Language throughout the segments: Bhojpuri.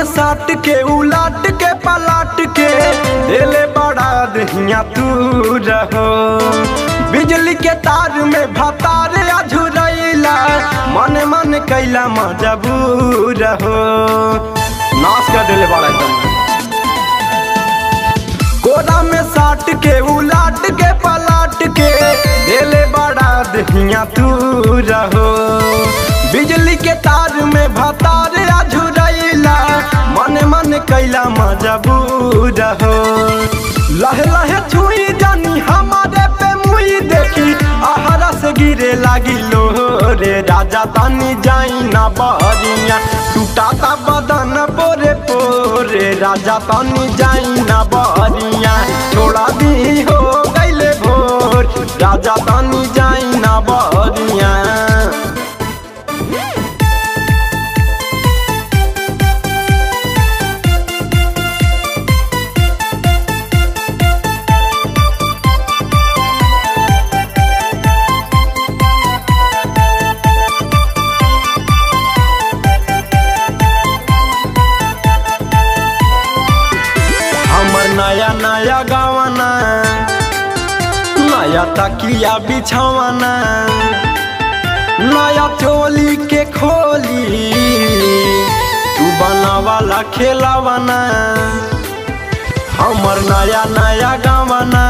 साट के उलाट के पलाट के देले बड़ा दहिया तू रहो। बिजली के तार में भतार अझुरैला मन मन कैला मजबूर हो। नाश कर देले बड़ा एकदम। कोरा में साट के उलाट के पलाट के देले बड़ा दहिया तू रहो। बिजली के तार में भतार अझुरैला मन मन कैला मजबूर हो। लहे लहे छुई जानी हमारे पे मुई देखी आहरा से गिरे लागी लो रे। राजा तानी जाई ना बहरिया टूटाता बदन पोरे पोरे। राजा तानी जाई ना बहरिया छोड़ा दी हो गईले भोर। राजा तानी जाई ना बहरिया। नया नया गावाना नया तकिया बिछावाना नया चोली के खोली तू बनावाला खेलावाना। हमर नया नया गावाना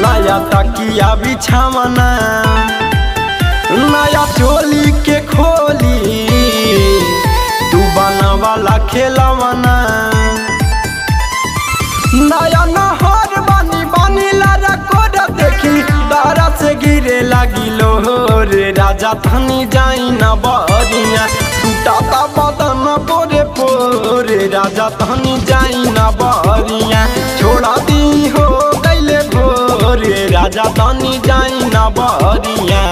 नया तकिया बिछावाना नया चोली के खोली तू बनावाला खेलावाना। नया नहर बानी बानी लारा कोड देखी तारा से गिरे लागी लो रे। राजा थानी जाई ना बहरिया टूटाता बदन पोरे पोरे। राजा थानी जाई ना बहरिया छोड़ा दी हो गईले भोरे। राजा थानी जाई ना बहरिया।